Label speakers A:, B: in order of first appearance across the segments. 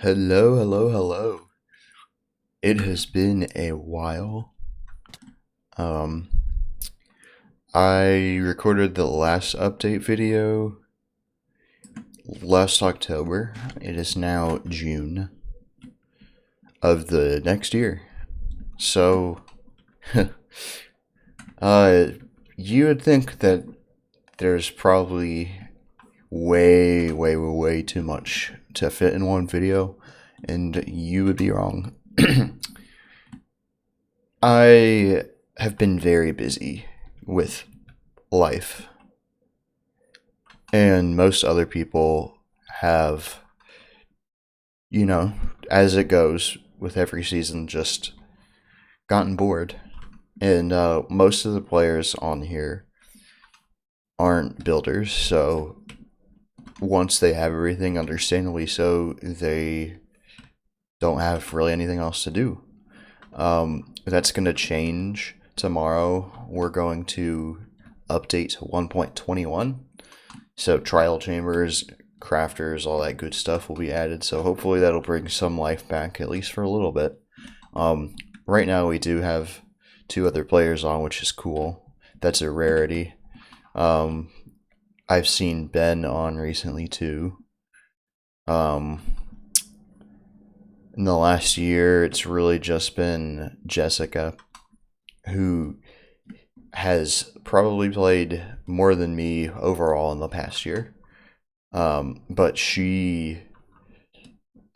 A: Hello, hello, hello. It has been a while. Um, I recorded the last update video last October. It is now June of the next year. So, uh, you would think that there's probably way too much to fit in one video, and you would be wrong. I have been very busy with life, and most other people have, you know, as it goes with every season, just gotten bored. And most of the players on here aren't builders, so once they have everything, understandably so, they don't have really anything else to do. That's going to change tomorrow. We're going to update to 1.21. So trial chambers, crafters, all that good stuff will be added. So hopefully that'll bring some life back, at least for a little bit. Right now we do have two other players on, which is cool. That's a rarity. I've seen Ben on recently too. Um, in the last year, it's really just been Jessica, who has probably played more than me overall in the past year. But she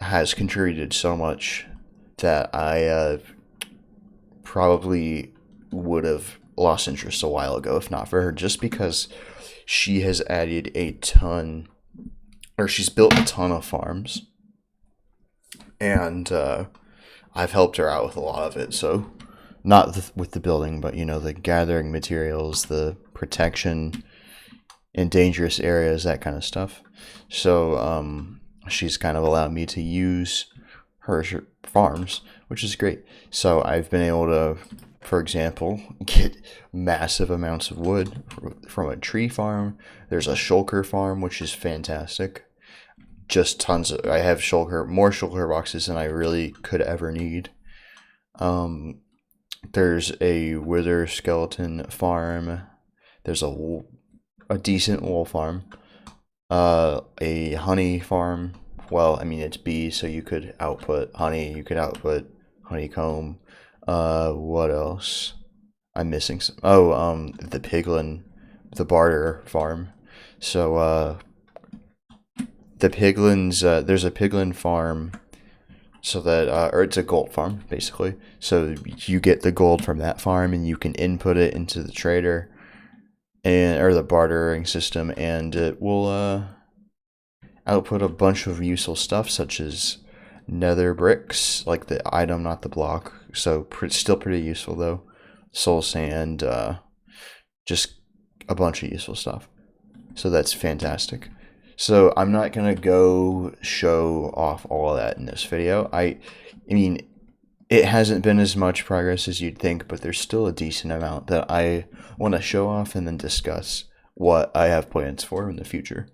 A: has contributed so much that I probably would have lost interest a while ago if not for her, just because she has added a ton, or she's built a ton of farms, and I've helped her out with a lot of it. So, not with the building, but the gathering materials, the protection in dangerous areas, that kind of stuff. So, she's kind of allowed me to use her farms, which is great. So I've been able to, for example, get massive amounts of wood from a tree farm. There's a shulker farm, which is fantastic. Just tons of. I have more shulker boxes than I really could ever need. There's a wither skeleton farm. There's a decent wool farm. A honey farm. Well, I mean it's bees, so you could output honey. You could output honeycomb. What else? I'm missing some. Oh, the piglin, the barter farm. So, the piglins. There's a piglin farm, so that, or it's a gold farm basically. So you get the gold from that farm, and you can input it into the trader, and or the bartering system, and it will output a bunch of useful stuff such as nether bricks, like the item, not the block. So still pretty useful though. Soul sand, just a bunch of useful stuff. So that's fantastic. So I'm not gonna go show off all of that in this video. I mean, it hasn't been as much progress as you'd think, but there's still a decent amount that I want to show off and then discuss what I have plans for in the future.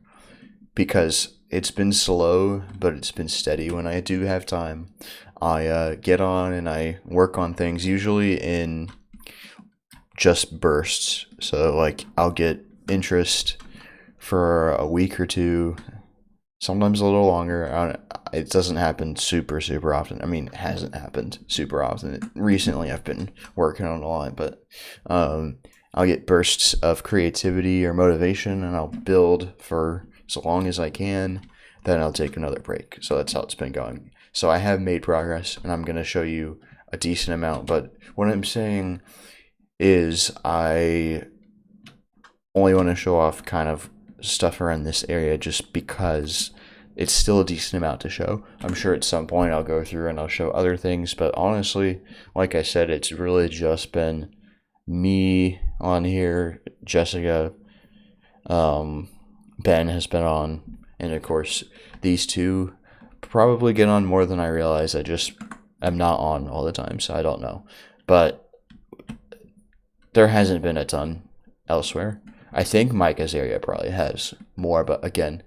A: Because it's been slow, but it's been steady. When I do have time, I get on and I work on things, usually in just bursts. So, like, I'll get interest for a week or two, sometimes a little longer. It doesn't happen super often. I mean, it hasn't happened super often. Recently, I've been working on a lot, but I'll get bursts of creativity or motivation, and I'll build for so long as I can. Then I'll take another break. So that's how it's been going. So I have made progress, and I'm going to show you a decent amount. But what I'm saying is I only want to show off kind of stuff around this area just because it's still a decent amount to show. I'm sure at some point I'll go through and I'll show other things, but honestly, like I said, it's really just been me on here, Jessica, Ben has been on, and of course these two probably get on more than I realize. I just am not on all the time, so I don't know. But there hasn't been a ton elsewhere. I think Micah's area probably has more, but again,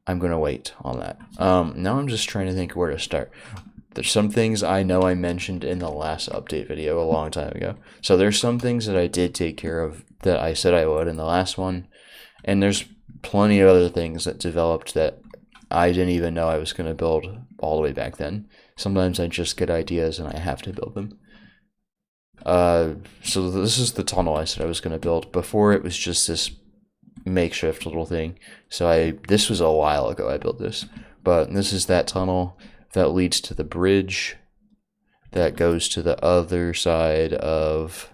A: I'm going to wait on that. Now I'm just trying to think where to start. There's some things I know I mentioned in the last update video a long time ago. So there's some things that I did take care of that I said I would in the last one. And there's plenty of other things that developed that I didn't even know I was going to build all the way back then. Sometimes I just get ideas and I have to build them. So this is the tunnel I said I was going to build. Before it was just this makeshift little thing. So this was a while ago I built this. But this is that tunnel that leads to the bridge that goes to the other side of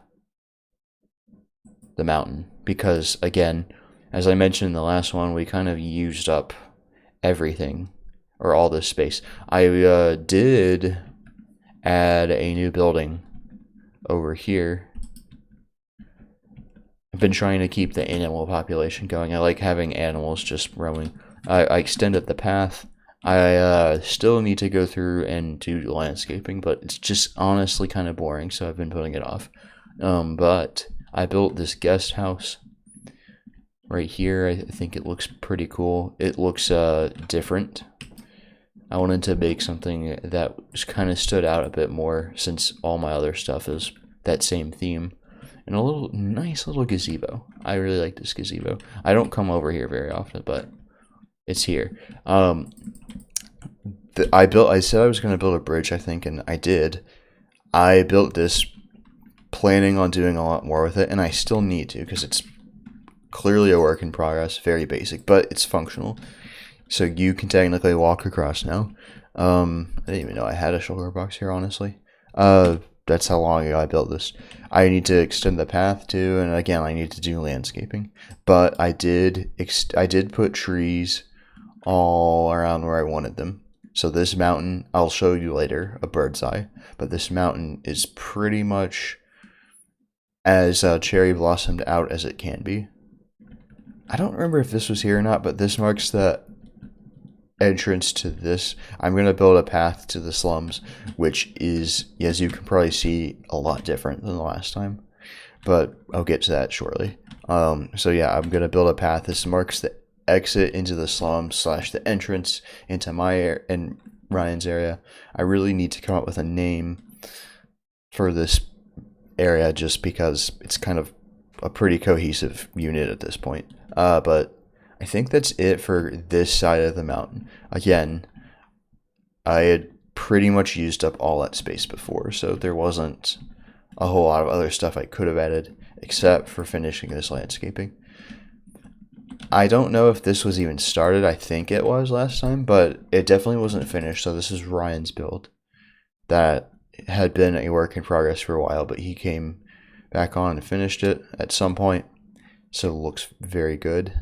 A: the mountain. Because, again, as I mentioned in the last one, we kind of used up everything, or all this space. I did add a new building over here. I've been trying to keep the animal population going. I like having animals just roaming. I extended the path. I still need to go through and do landscaping, but it's just honestly kind of boring, so I've been putting it off. But I built this guest house right here. I think it looks pretty cool. It looks different. I wanted to make something that kind of stood out a bit more, since all my other stuff is that same theme. And a nice little gazebo. I really like this gazebo. I don't come over here very often, but it's here. I said I was going to build a bridge, I think, and I did. I built this planning on doing a lot more with it, and I still need to, because it's clearly a work in progress, very basic, but it's functional. So you can technically walk across now. I didn't even know I had a shoulder box here, honestly. That's how long ago I built this. I need to extend the path too, and again, I need to do landscaping. But I did put trees all around where I wanted them. So this mountain, I'll show you later, a bird's eye. But this mountain is pretty much as cherry blossomed out as it can be. I don't remember if this was here or not, but this marks the entrance to this. I'm going to build a path to the slums, which is, as you can probably see, a lot different than the last time. But I'll get to that shortly. So yeah, I'm going to build a path. This marks the exit into the slums / the entrance into my and Ryan's area. I really need to come up with a name for this area, just because it's kind of a pretty cohesive unit at this point. But I think that's it for this side of the mountain. Again, I had pretty much used up all that space before, so there wasn't a whole lot of other stuff I could have added, except for finishing this landscaping. I don't know if this was even started. I think it was last time, but it definitely wasn't finished, so this is Ryan's build. That had been a work in progress for a while, but he came back on and finished it at some point, so it looks very good.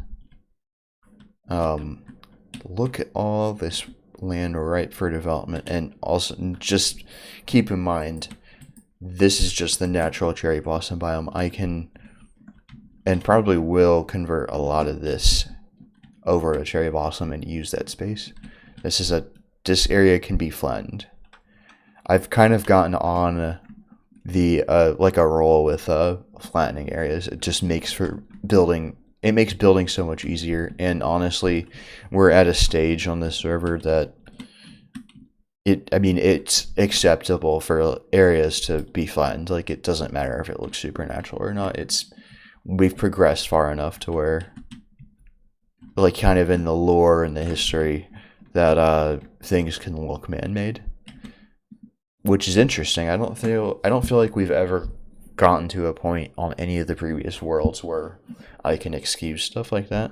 A: Look at all this land ripe for development, and also just keep in mind, this is just the natural cherry blossom biome. I can, and probably will, convert a lot of this over to cherry blossom and use that space. This area can be flattened. I've kind of gotten on the like a roll with flattening areas. It just makes building so much easier, and honestly, we're at a stage on this server that it's acceptable for areas to be flattened. Like, it doesn't matter if it looks supernatural or not. We've progressed far enough to where, like, kind of in the lore and the history, that things can look man-made, which is interesting. I don't feel like we've ever gotten to a point on any of the previous worlds where I can excuse stuff like that.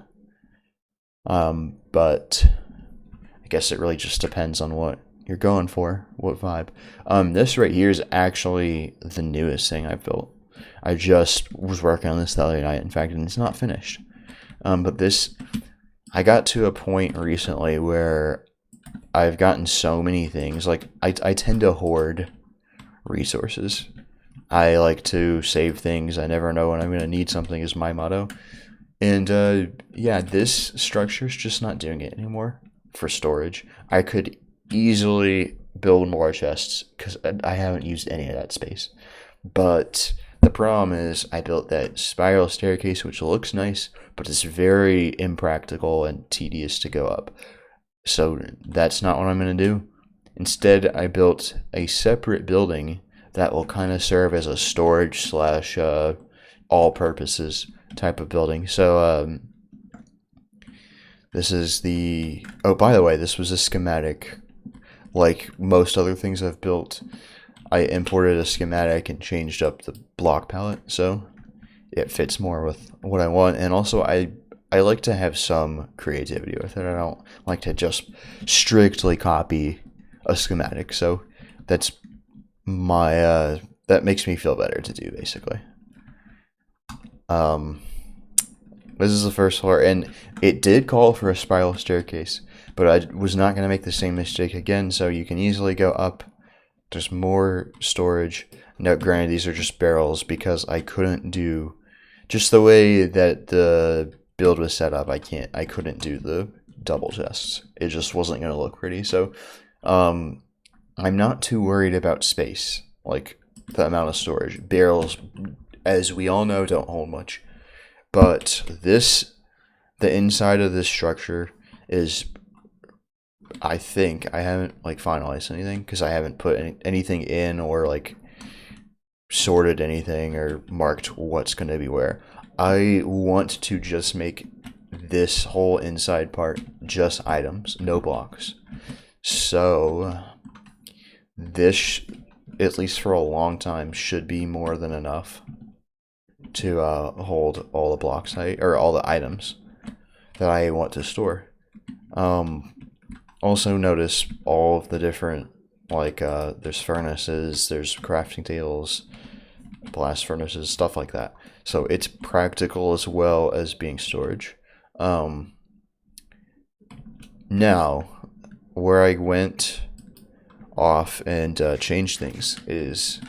A: But I guess it really just depends on what you're going for, what vibe. This right here is actually the newest thing I've built. I just was working on this the other night, in fact, and it's not finished. But this, I got to a point recently where I've gotten so many things. Like, I tend to hoard resources. I like to save things. I never know when I'm going to need something, is my motto. And yeah, this structure's just not doing it anymore for storage. I could easily build more chests because I haven't used any of that space. But The problem is I built that spiral staircase, which looks nice, but it's very impractical and tedious to go up. So that's not what I'm going to do. Instead, I built a separate building that will kind of serve as a storage slash all purposes type of building. So this is the... Oh, by the way, this was a schematic. Like most other things I've built, I imported a schematic and changed up the block palette so it fits more with what I want. And also, I like to have some creativity with it. I don't like to just strictly copy a schematic. So that's my that makes me feel better to do, basically. This is the first floor, and it did call for a spiral staircase, but I was not going to make the same mistake again, so you can easily go up. There's more storage. Now, granted, these are just barrels because I couldn't do... Just the way that the build was set up, I couldn't do the double chests. It just wasn't going to look pretty, so I'm not too worried about space, like the amount of storage. Barrels, as we all know, don't hold much. But the inside of this structure is, I think, I haven't like finalized anything because I haven't put anything in or like sorted anything or marked what's going to be where. I want to just make this whole inside part just items, no blocks. So this, at least for a long time, should be more than enough to hold all the blocks or all the items that I want to store. Also notice all of the different, like there's furnaces, there's crafting tables, blast furnaces, stuff like that. So it's practical as well as being storage. Now, where I went off and changed things is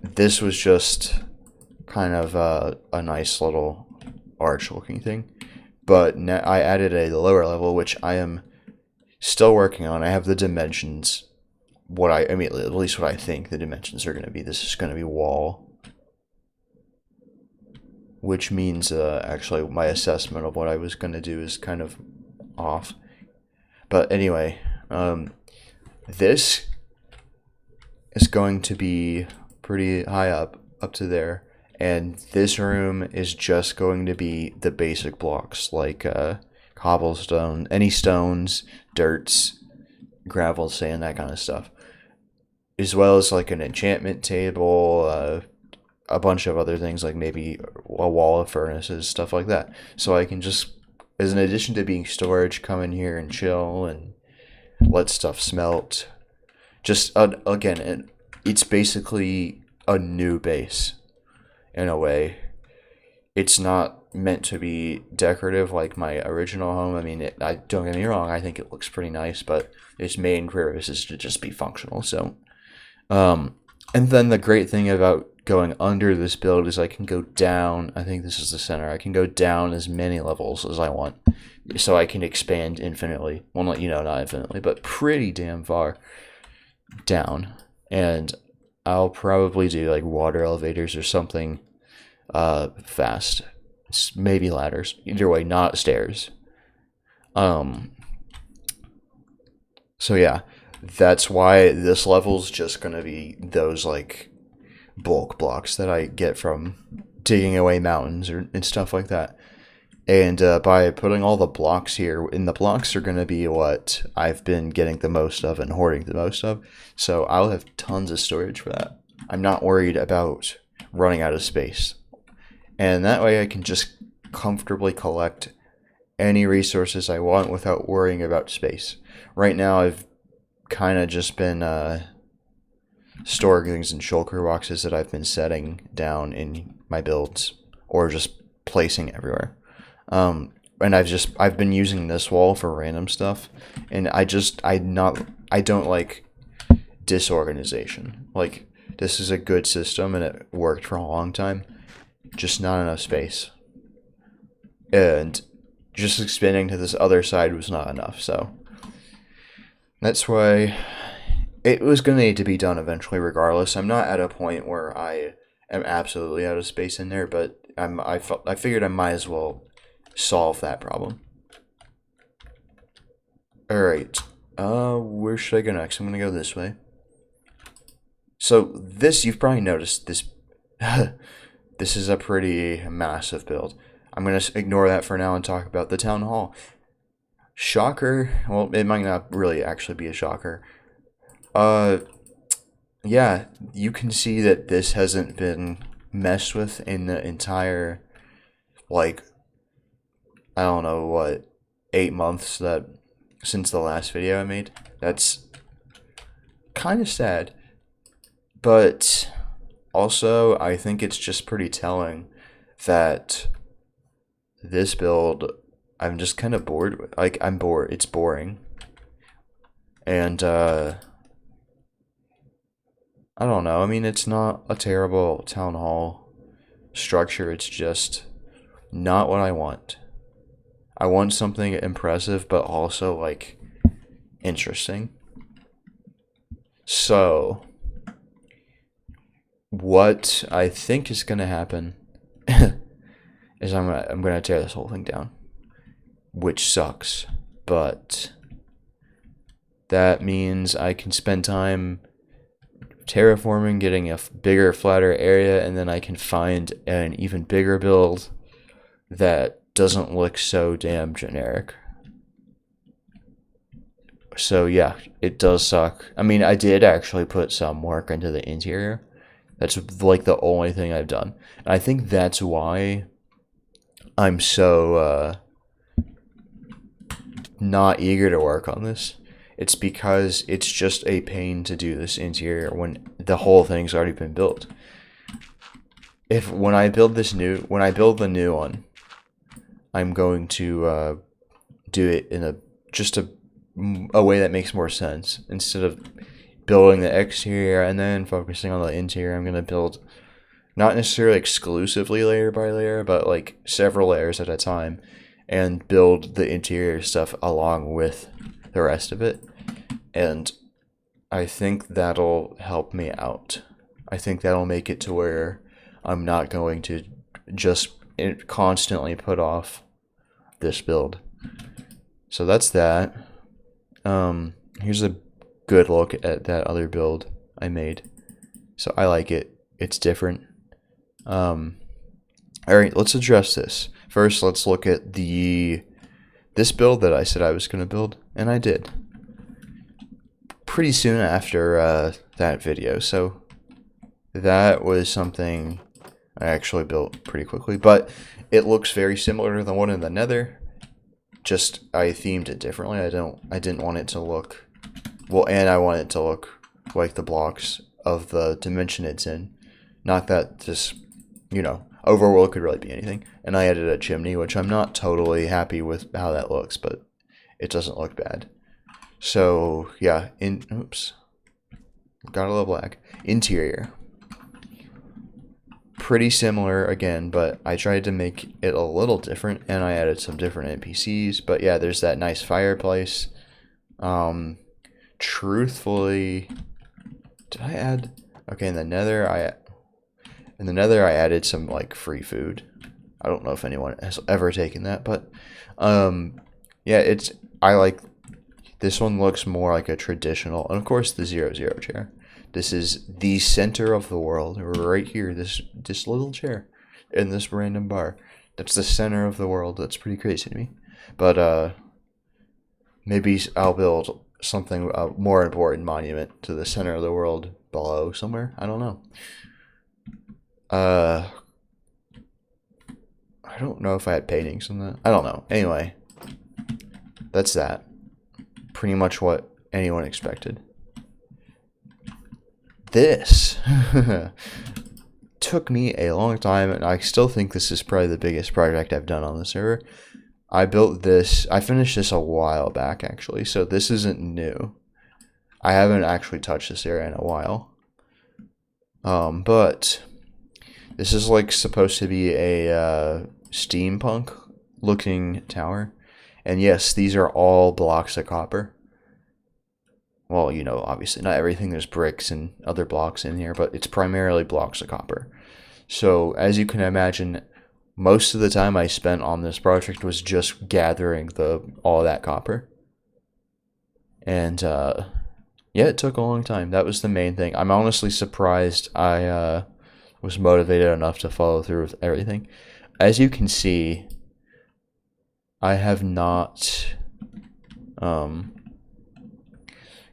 A: this was just kind of a nice little arch looking thing, but now I added a lower level, which I am still working on. I have the dimensions, I mean at least what I think the dimensions are going to be. This is going to be wall, which means actually my assessment of what I was going to do is kind of off. But anyway, this is going to be pretty high up to there. And this room is just going to be the basic blocks, like cobblestone, any stones, dirts, gravel, sand, that kind of stuff. As well as like an enchantment table, a bunch of other things, like maybe a wall of furnaces, stuff like that. So I can just, as an addition to being storage, come in here and chill and let stuff smelt. Just, again, it's basically a new base. In a way, it's not meant to be decorative like my original home. I mean, don't get me wrong, I think it looks pretty nice, but its main purpose is to just be functional. So, and then the great thing about going under this build is I can go down. I think this is the center. I can go down as many levels as I want, so I can expand infinitely. Well, not infinitely, but pretty damn far down. And I'll probably do like water elevators or something fast. Maybe ladders. Either way, not stairs. So yeah, that's why this level's just gonna be those like bulk blocks that I get from digging away mountains and stuff like that. And by putting all the blocks here, and the blocks are going to be what I've been getting the most of and hoarding the most of, so I'll have tons of storage for that. I'm not worried about running out of space. And that way I can just comfortably collect any resources I want without worrying about space. Right now I've kind of just been storing things in shulker boxes that I've been setting down in my builds or just placing everywhere. And I've been using this wall for random stuff, and I don't like disorganization. Like, this is a good system and it worked for a long time, just not enough space. And just expanding to this other side was not enough, so that's why it was going to need to be done eventually regardless. I'm not at a point where I am absolutely out of space in there, but I figured I might as well solve that problem. All right. Where should I go next? I'm gonna go this way. So this, you've probably noticed this. This is a pretty massive build. I'm gonna ignore that for now and talk about the town hall. Shocker. Well, it might not really actually be a shocker. Uh, yeah, you can see that this hasn't been messed with in the entire, like, I don't know what, 8 months that since the last video I made. That's kind of sad, but also I think it's just pretty telling that this build I'm just kind of bored with. Like, I'm bored. It's boring. And I don't know. I mean, it's not a terrible town hall structure. It's just not what I want. I want something impressive, but also, like, interesting. So, what I think is going to happen is I'm gonna tear this whole thing down, which sucks, but that means I can spend time terraforming, getting a bigger, flatter area, and then I can find an even bigger build that doesn't look so damn generic. So yeah, it does suck. I mean, I did actually put some work into the interior. That's like the only thing I've done. And I think that's why I'm so not eager to work on this. It's because it's just a pain to do this interior when the whole thing's already been built. When I build the new one, I'm going to do it in a way that makes more sense. Instead of building the exterior and then focusing on the interior, I'm going to build not necessarily exclusively layer by layer, but like several layers at a time, and build the interior stuff along with the rest of it. And I think that'll help me out. I think that'll make it to where I'm not going to just constantly put off this build. So that's that. Here's a good look at that other build I made. So I like it. It's different. Alright, let's address this. First, let's look at this build that I said I was going to build, and I did. Pretty soon after that video, so that was something I actually built pretty quickly, but it looks very similar to the one in the Nether, just I themed it differently. I didn't want it to look, well, and I want it to look like the blocks of the dimension it's in. Not that this, overworld could really be anything. And I added a chimney, which I'm not totally happy with how that looks, but it doesn't look bad. So, yeah, oops. Got a little black. Interior. Pretty similar again, but I tried to make it a little different, and I added some different NPCs. But yeah, there's that nice fireplace. Truthfully, did I add? Okay, in the Nether, I added some like free food. I don't know if anyone has ever taken that, but yeah, I like this one. Looks more like a traditional, and of course the 0-0 chair. This is the center of the world, right here. This little chair in this random bar. That's the center of the world. That's pretty crazy to me. But maybe I'll build something, a more important monument to the center of the world below somewhere. I don't know. I don't know if I had paintings on that. I don't know. Anyway, that's that. Pretty much what anyone expected. This took me a long time, and I still think this is probably the biggest project I've done on the server. I finished this a while back, actually, so this isn't new. I haven't actually touched this area in a while. But this is like supposed to be a steampunk looking tower. And yes, these are all blocks of copper. well, you know, obviously not everything. There's bricks and other blocks in here, but it's primarily blocks of copper. So as you can imagine, most of the time I spent on this project was just gathering the all that copper. And yeah, it took a long time. That was the main thing. I'm honestly surprised I was motivated enough to follow through with everything. As you can see, I have not um,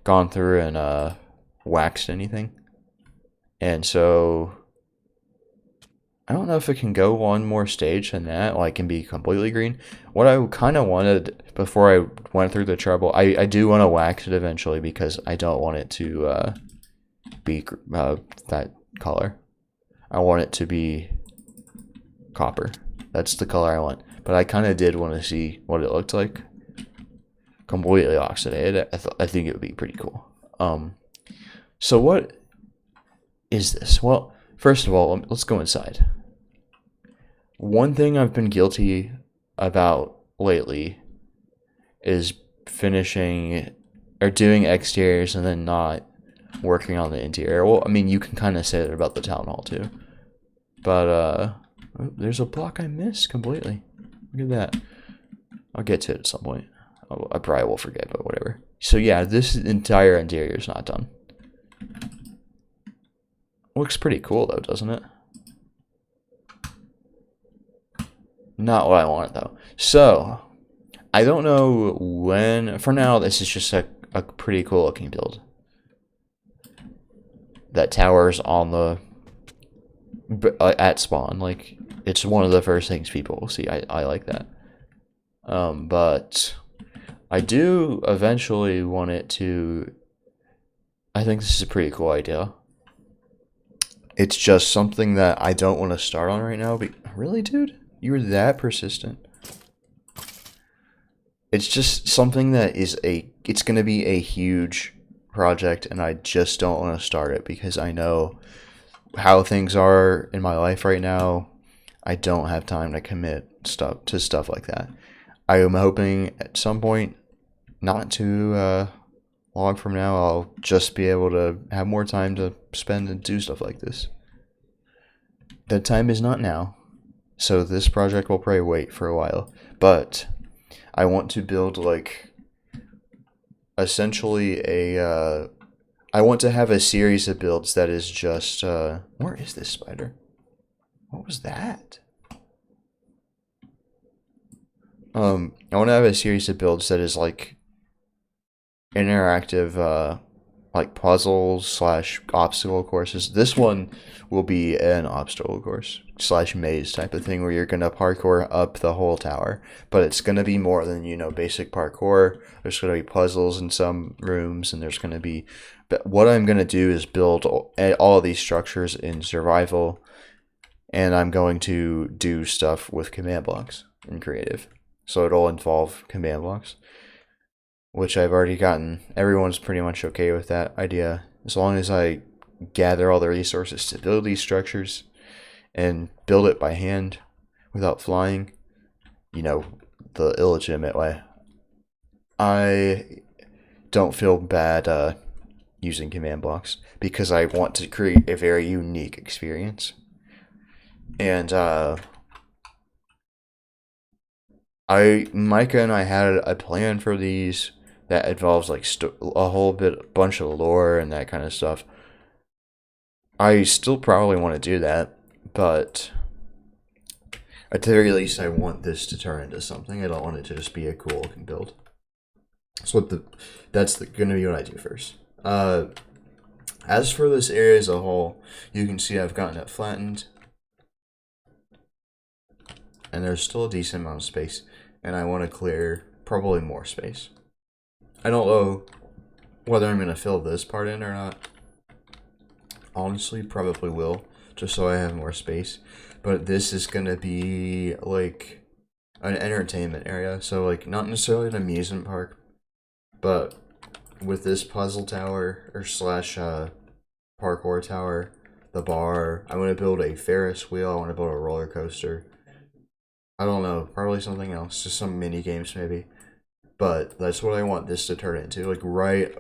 A: gone through and waxed anything. And so I don't know if it can go one more stage than that, like can be completely green. What I kind of wanted before I went through the trouble, I do want to wax it eventually because I don't want it to be that color. I want it to be copper. That's the color I want. But I kind of did want to see what it looked like. Completely oxidated. I think it would be pretty cool. So what is this? Well, first of all, let's go inside. One thing I've been guilty about lately is finishing or doing exteriors and then not working on the interior. Well, I mean, you can kind of say that about the town hall too. But oh, there's a block I missed completely. Look at that. I'll get to it at some point. I probably will forget, but whatever. So yeah, this entire interior is not done. Looks pretty cool though, doesn't it? Not what I wanted though. So I don't know when. For now, this is just a pretty cool looking build. That tower's on the at spawn. Like it's one of the first things people will see. I like that. But I do eventually want it to. I think this is a pretty cool idea. It's just something that I don't want to start on right now. But really, dude, you were that persistent. It's just something that is it's going to be a huge project, and I just don't want to start it because I know how things are in my life right now. I don't have time to commit stuff like that. I am hoping at some point, not too long from now, I'll just be able to have more time to spend and do stuff like this. The time is not now, so this project will probably wait for a while. But I want to build like essentially a. I want to have a series of builds that is just. Where is this spider? What was that? I want to have a series of builds that is like interactive, like puzzles slash obstacle courses. This one will be an obstacle course slash maze type of thing where you're gonna parkour up the whole tower, but it's gonna be more than basic parkour. There's gonna be puzzles in some rooms, and there's gonna be. But what I'm gonna do is build all of these structures in survival, and I'm going to do stuff with command blocks in creative. So it'll involve command blocks, which I've already gotten. Everyone's pretty much okay with that idea. As long as I gather all the resources to build these structures and build it by hand without flying, the illegitimate way. I don't feel bad using command blocks because I want to create a very unique experience. And Micah and I had a plan for these that involves like a whole bunch of lore and that kind of stuff. I still probably want to do that, but at the very least, I want this to turn into something. I don't want it to just be a cool looking build. So that's going to be what I do first. As for this area as a whole, you can see I've gotten it flattened, and there's still a decent amount of space, and I want to clear probably more space. I don't know whether I'm going to fill this part in or not. Honestly, probably will, just so I have more space. But this is going to be like an entertainment area, so like not necessarily an amusement park, but with this puzzle tower or slash parkour tower, the bar, I want to build a Ferris wheel, I want to build a roller coaster. I don't know, probably something else, just some mini games maybe. But that's what I want this to turn into, like right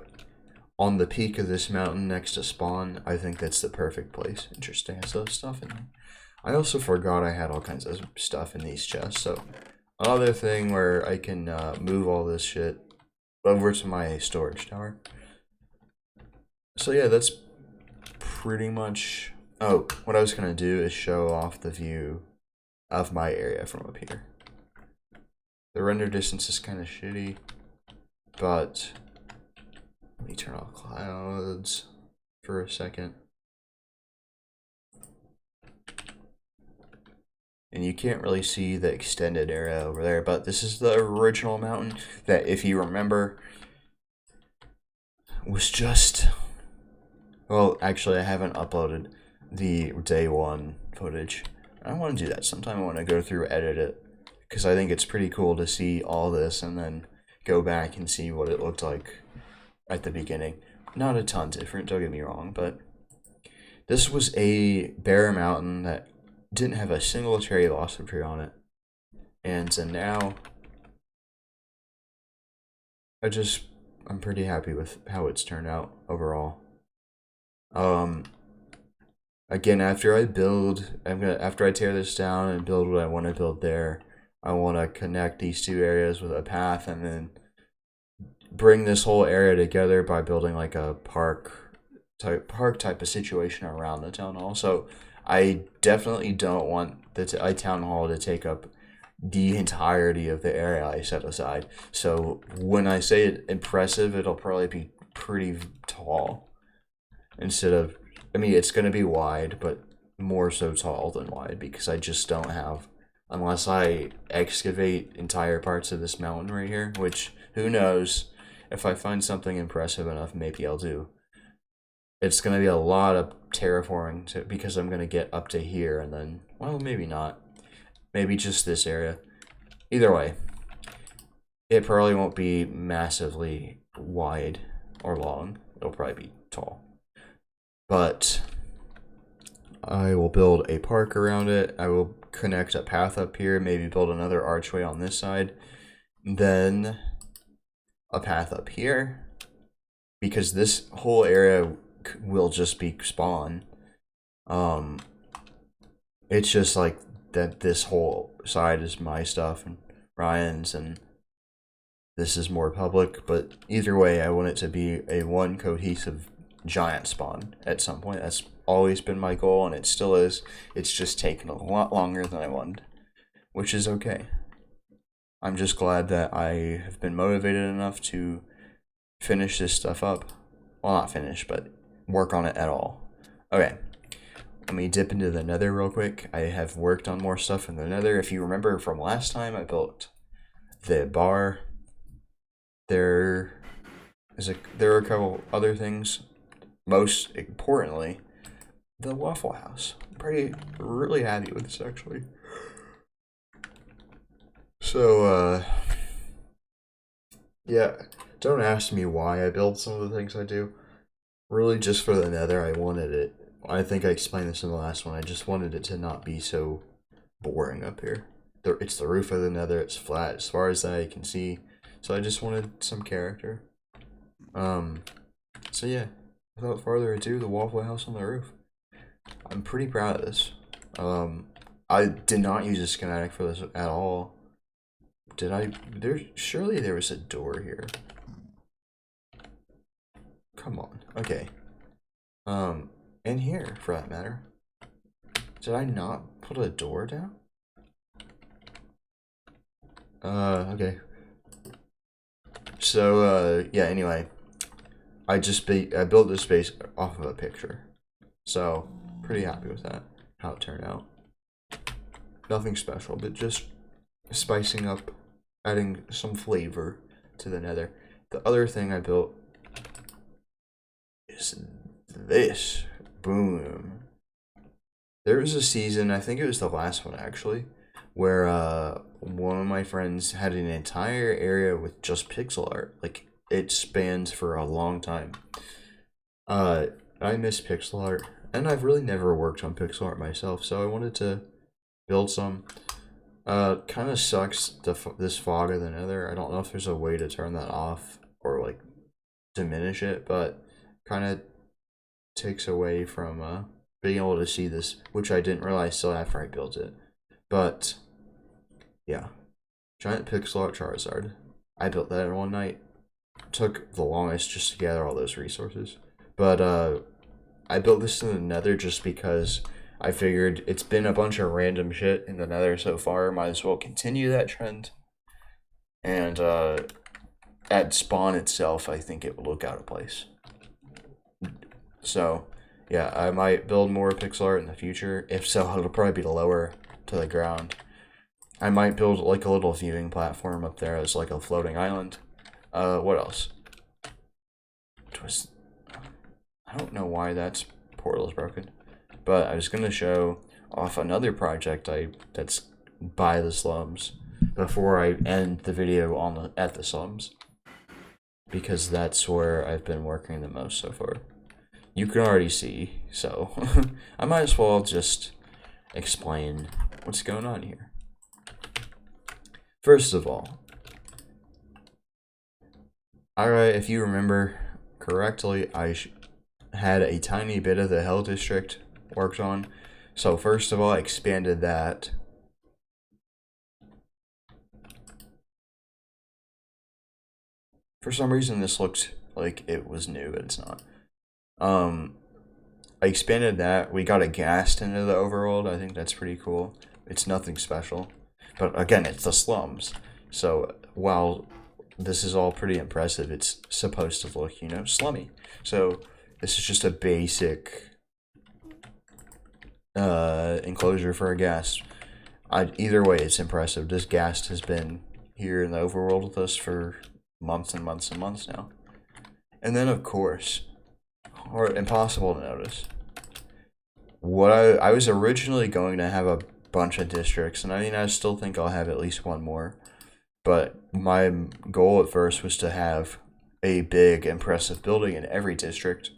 A: on the peak of this mountain next to spawn, I think that's the perfect place. Interesting, I still have stuff in here. I also forgot I had all kinds of stuff in these chests, so another thing where I can move all this shit over to my storage tower. So yeah, that's pretty much... Oh, what I was going to do is show off the view of my area from up here. The render distance is kind of shitty, but let me turn off clouds for a second. And you can't really see the extended area over there, but this is the original mountain that, if you remember, was just... Well, actually, I haven't uploaded the day one footage. I want to do that sometime. I want to go through, edit it, because I think it's pretty cool to see all this and then go back and see what it looked like at the beginning. Not a ton different, don't get me wrong, but this was a bare mountain that didn't have a single cherry blossom tree on it. And so now I'm pretty happy with how it's turned out overall. Again, after I tear this down and build what I want to build there, I want to connect these two areas with a path and then bring this whole area together by building like a park type of situation around the town hall. So I definitely don't want the town hall to take up the entirety of the area I set aside. So when I say it impressive, it'll probably be pretty tall. Instead of, I mean, it's going to be wide, but more so tall than wide, because I just don't have, unless I excavate entire parts of this mountain right here, which, who knows, if I find something impressive enough, maybe I'll do. It's going to be a lot of terraforming because I'm going to get up to here and then, well, maybe not. Maybe just this area. Either way, it probably won't be massively wide or long. It'll probably be tall. But I will build a park around it. I will connect a path up here, maybe build another archway on this side. Then a path up here, because this whole area will just be spawn. It's just like that this whole side is my stuff and Ryan's, and this is more public, but either way, I want it to be a one cohesive giant spawn at some point. That's always been my goal, and it still is. It's just taken a lot longer than I wanted, which is okay. I'm just glad that I have been motivated enough to finish this stuff up. Well, not finish, but work on it at all. Okay, let me dip into the nether real quick. I have worked on more stuff in the nether. If you remember from last time, I built the bar. There are a couple other things. Most importantly, the Waffle House. I'm really happy with this, actually. So, yeah, don't ask me why I build some of the things I do. Really just for the nether, I wanted it. I think I explained this in the last one. I just wanted it to not be so boring up here. It's the roof of the nether, it's flat as far as I can see. So I just wanted some character. So yeah, without further ado, the Waffle House on the roof. I'm pretty proud of this. I did not use a schematic for this at all. Did I? Surely there was a door here. Come on. Okay. In here, for that matter. Did I not put a door down? Okay. So, yeah, anyway. I built this space off of a picture. So, pretty happy with that, how it turned out. Nothing special, but just spicing up, adding some flavor to the nether. The other thing I built is this. Boom. There was a season, I think it was the last one actually, where one of my friends had an entire area with just pixel art. Like, it spans for a long time. I miss pixel art, and I've really never worked on pixel art myself, so I wanted to build some. Kind of sucks, this fog of the nether. I don't know if there's a way to turn that off, or like diminish it, but kind of takes away from being able to see this, which I didn't realize till after I built it. But yeah, giant pixel art Charizard. I built that in one night. Took the longest just to gather all those resources. But I built this in the Nether just because I figured it's been a bunch of random shit in the Nether so far. Might as well continue that trend. And at spawn itself, I think it will look out of place. So, yeah, I might build more pixel art in the future. If so, it'll probably be lower to the ground. I might build like a little viewing platform up there as like a floating island. What else? Twist. I don't know why that portal is broken, but I was gonna show off another project that's by the slums before I end the video at the slums, because that's where I've been working the most so far. You can already see, so I might as well just explain what's going on here. First of all, alright, if you remember correctly, I had a tiny bit of the Hell District worked on. So first of all, I expanded that. For some reason, this looked like it was new, but it's not. I expanded that. We got a ghast into the overworld. I think that's pretty cool. It's nothing special. But again, it's the slums. So while this is all pretty impressive, it's supposed to look, slummy. So this is just a basic enclosure for a ghast. Either way, it's impressive. This ghast has been here in the overworld with us for months and months and months now. And then, of course, impossible to notice. What I was originally going to have a bunch of districts, and I still think I'll have at least one more. But my goal at first was to have a big, impressive building in every district.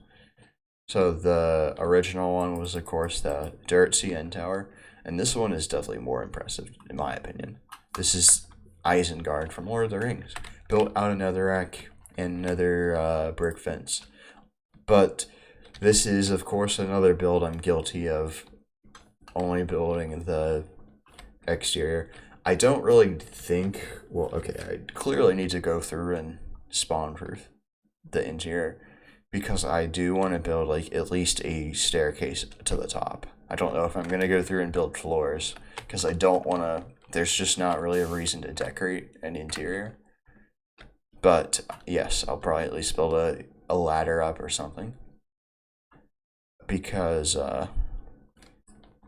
A: So the original one was, of course, the Dirt CN Tower, and this one is definitely more impressive, in my opinion. This is Isengard from Lord of the Rings, built out of netherrack and another brick fence. But this is, of course, another build I'm guilty of only building the exterior. I don't really think, well, okay, I clearly need to go through and spawn proof the interior, because I do want to build like at least a staircase to the top. I don't know if I'm going to go through and build floors, because I don't want to, there's just not really a reason to decorate an interior. But yes, I'll probably at least build a ladder up or something, because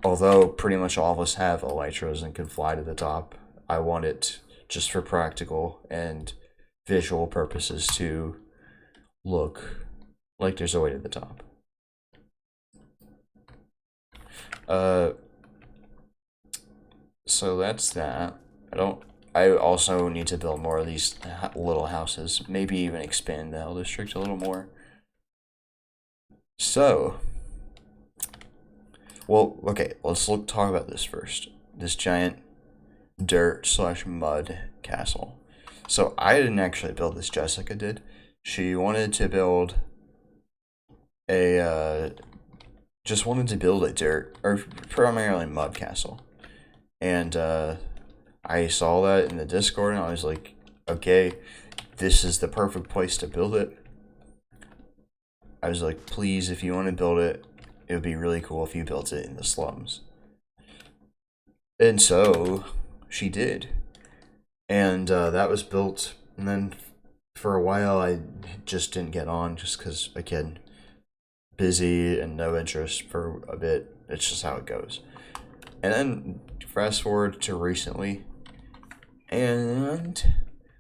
A: although pretty much all of us have elytras and can fly to the top, I want it just for practical and visual purposes to look like there's a way to the top. So that's that. I also need to build more of these little houses, maybe even expand the Hell District a little more. So, well, okay, let's talk about this first. This giant dirt/mud castle. So I didn't actually build this, Jessica did. She wanted to build just wanted to build a dirt, or primarily mud castle. And I saw that in the Discord, and I was like, okay, this is the perfect place to build it. I was like, please, if you want to build it, it would be really cool if you built it in the slums. And so she did. And that was built, and then for a while I just didn't get on, just because, again, busy and no interest for a bit. It's just how it goes. And then fast forward to recently, and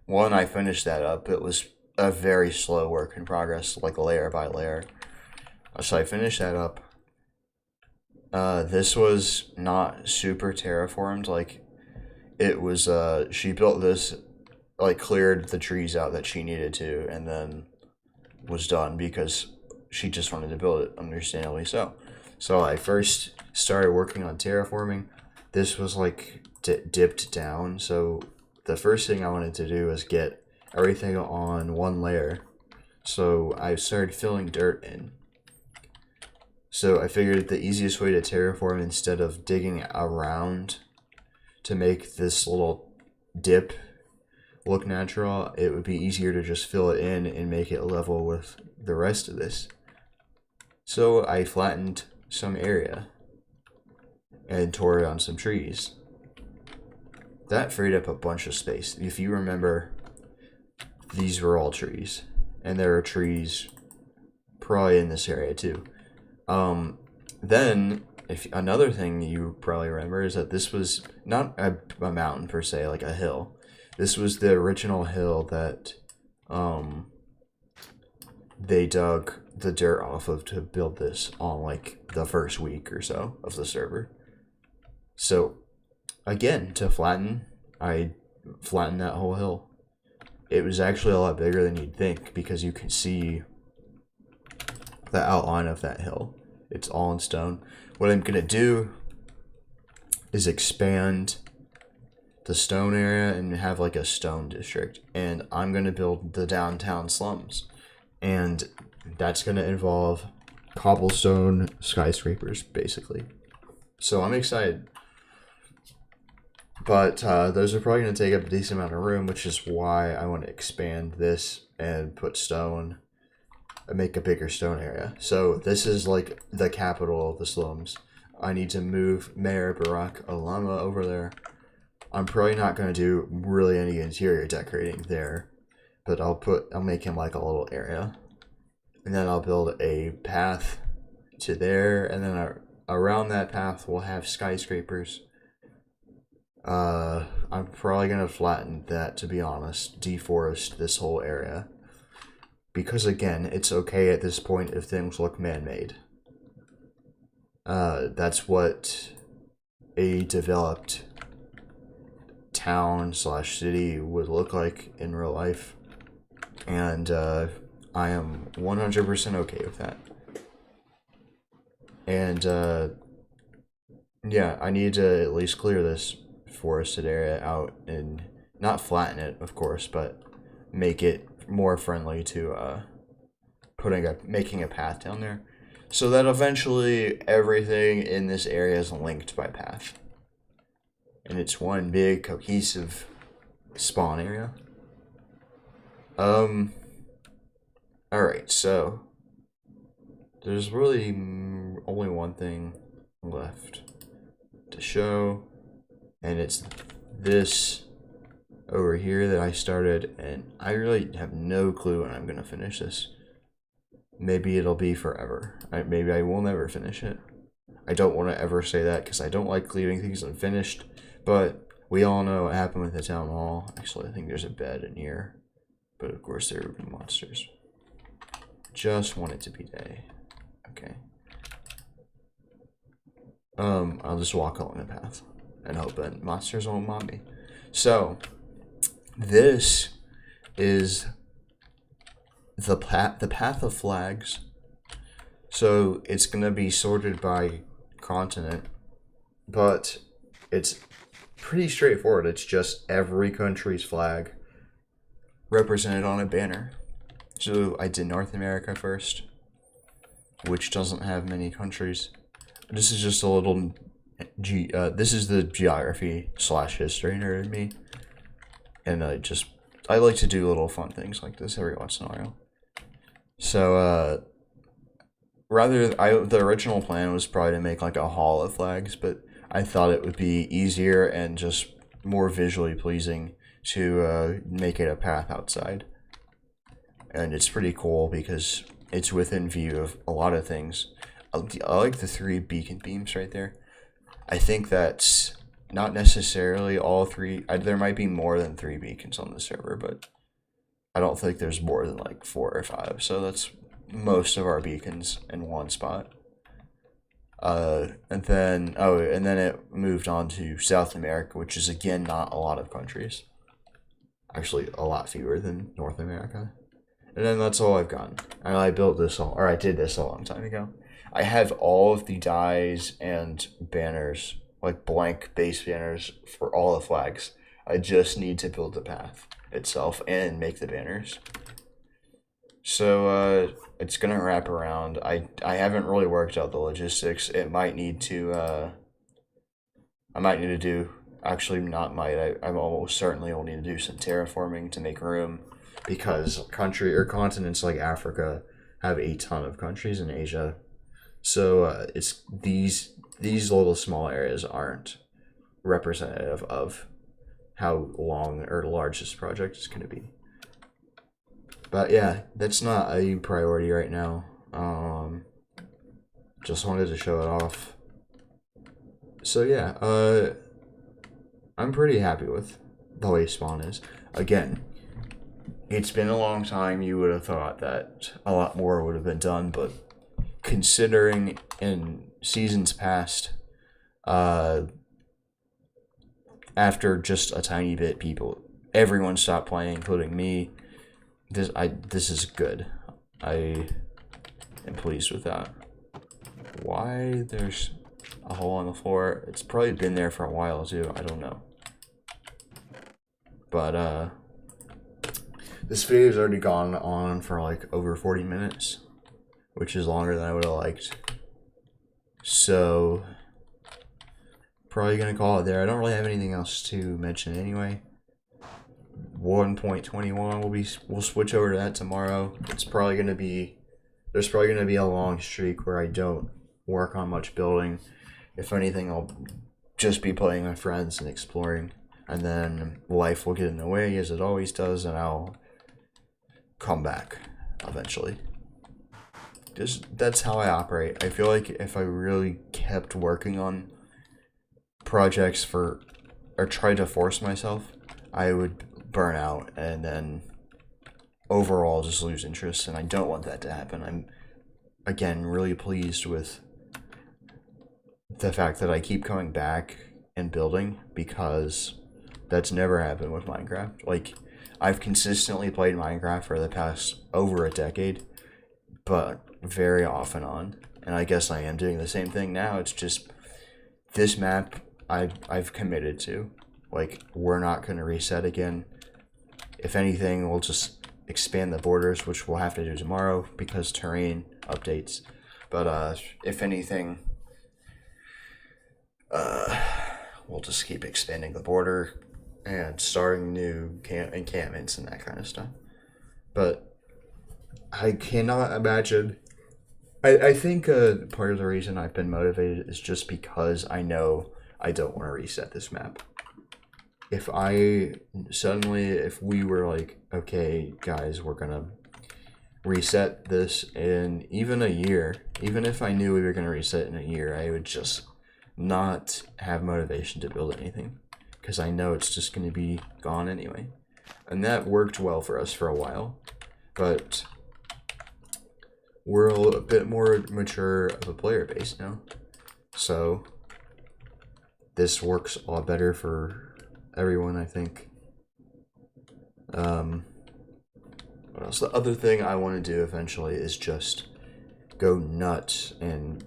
A: when I finished that up, it was a very slow work in progress, like layer by layer. So I finished that up. This was not super terraformed. Like, it was, she built this, like, cleared the trees out that she needed to, and then was done because she just wanted to build it, understandably so. So I first started working on terraforming. This was, like, dipped down, so the first thing I wanted to do was get everything on one layer So I started filling dirt in. So I figured the easiest way to terraform, instead of digging around to make this little dip look natural, it would be easier to just fill it in and make it level with the rest of this. So I flattened some area and tore down some trees. That freed up a bunch of space. If you remember, these were all trees, and there are trees probably in this area too. Then, if another thing you probably remember is that this was not a mountain per se, like a hill. This was the original hill that they dug the dirt off of to build this on like the first week or so of the server. So again, to flatten, I flattened that whole hill. It was actually a lot bigger than you'd think because you can see the outline of that hill. It's all in stone. What I'm gonna do is expand the stone area and have like a stone district, and I'm gonna build the downtown slums, and that's gonna involve cobblestone skyscrapers basically. So I'm excited, but those are probably gonna take up a decent amount of room, which is why I want to expand this and put stone and make a bigger stone area. So this is like the capital of the slums. I need to move Mayor Barack Obama over there. I'm probably not going to do really any interior decorating there, but I'll make him like a little area, and then I'll build a path to there, and then around that path we'll have skyscrapers. I'm probably going to flatten that, to be honest, deforest this whole area, because again, it's okay at this point if things look man-made. That's what a developed town / city would look like in real life, and I am 100% okay with that. And yeah, I need to at least clear this forested area out and not flatten it, of course, but make it more friendly to making a path down there, so that eventually everything in this area is linked by path, and it's one big cohesive spawn area. Alright, so there's really only one thing left to show, and it's this over here that I started, and I really have no clue when I'm gonna finish this. Maybe it'll be forever. Maybe I will never finish it. I don't want to ever say that because I don't like leaving things unfinished, but we all know what happened with the town hall. Actually, I think there's a bed in here, but of course there would be monsters. Just want it to be day. Okay. I'll just walk along the path and hope that monsters won't mob me. So, this is the path of flags. So it's gonna be sorted by continent, but it's pretty straightforward. It's just every country's flag represented on a banner. So I did North America first, which doesn't have many countries. This is just a little this is the geography / history nerd in me, and I like to do little fun things like this every once in a while. So the original plan was probably to make like a hall of flags, but I thought it would be easier and just more visually pleasing to make it a path outside. And it's pretty cool because it's within view of a lot of things. I like the 3 beacon beams right there. I think that's not necessarily all 3. There might be more than 3 beacons on the server, but I don't think there's more than like 4 or 5. So that's most of our beacons in one spot. And then it moved on to South America, which is again not a lot of countries. Actually, a lot fewer than North America. And then that's all I've gotten. And I did this a long time ago. I have all of the dies and banners, like blank base banners for all the flags. I just need to build the path itself and make the banners. So it's gonna wrap around. I haven't really worked out the logistics. It might need to I might need to do, actually not might, I almost certainly will need to do some terraforming to make room, because country or continents like Africa have a ton of countries in Asia. So it's these little small areas aren't representative of how long or large this project is going to be. But yeah, that's not a priority right now. Just wanted to show it off. So yeah, I'm pretty happy with the way Spawn is. Again, it's been a long time. You would have thought that a lot more would have been done, but considering in seasons past, after just a tiny bit, everyone stopped playing, including me. This is good. I am pleased with that. Why there's a hole on the floor? It's probably been there for a while too. I don't know. But this video's already gone on for like over 40 minutes, which is longer than I would have liked. So probably gonna call it there. I don't really have anything else to mention anyway. 1.21 we'll switch over to that tomorrow. There's probably gonna be a long streak where I don't work on much building. If anything, I'll just be playing with friends and exploring, and then life will get in the way as it always does, and I'll come back eventually. That's how I operate. I feel like if I really kept working on projects or tried to force myself, I would burn out and then overall just lose interest, and I don't want that to happen. I'm, again, really pleased with the fact that I keep coming back and building, because that's never happened with Minecraft. Like, I've consistently played Minecraft for the past over a decade, but very off and on. And I guess I am doing the same thing now. It's just this map I've committed to. Like, we're not going to reset again. If anything, we'll just expand the borders, which we'll have to do tomorrow because terrain updates. But if anything, we'll just keep expanding the border and starting new encampments and that kind of stuff. But I cannot imagine. I think part of the reason I've been motivated is just because I know I don't want to reset this map. If we were like, okay, guys, we're gonna reset this in even a year, even if I knew we were gonna reset in a year, I would just not have motivation to build anything, because I know it's just going to be gone anyway. And that worked well for us for a while, but we're a bit more mature of a player base now, so this works a lot better for everyone, I think. What else? The other thing I want to do eventually is just go nuts and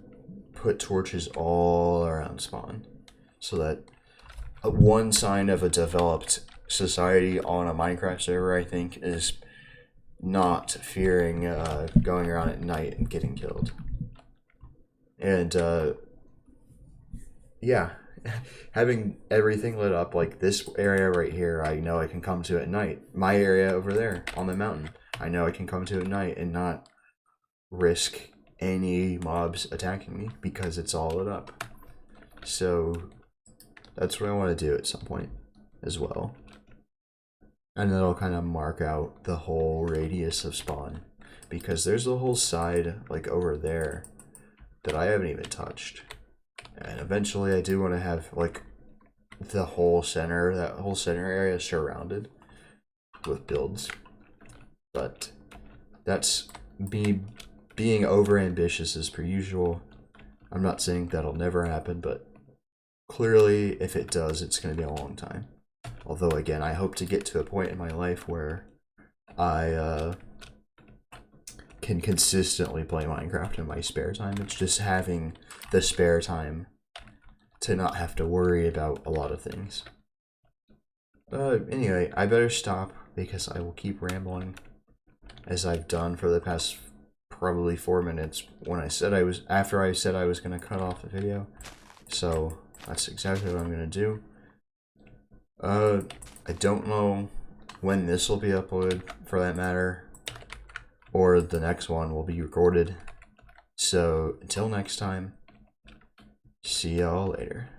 A: put torches all around spawn, so that one sign of a developed society on a Minecraft server, I think, is not fearing going around at night and getting killed. And yeah, having everything lit up, like this area right here, I know I can come to at night. My area over there on the mountain, I know I can come to at night and not risk any mobs attacking me because it's all lit up. So that's what I want to do at some point as well. And that'll kind of mark out the whole radius of spawn, because there's a whole side like over there that I haven't even touched. And eventually I do want to have like the whole center, that whole center area surrounded with builds. But that's me being over ambitious as per usual. I'm not saying that'll never happen, but clearly if it does, it's going to be a long time. Although again, I hope to get to a point in my life where I can consistently play Minecraft in my spare time. It's just having the spare time to not have to worry about a lot of things. Anyway, I better stop because I will keep rambling. as I've done for the past probably 4 minutes when after I said I was going to cut off the video. So that's exactly what I'm going to do. I don't know when this will be uploaded, for that matter, or the next one will be recorded. So until next time, see y'all later.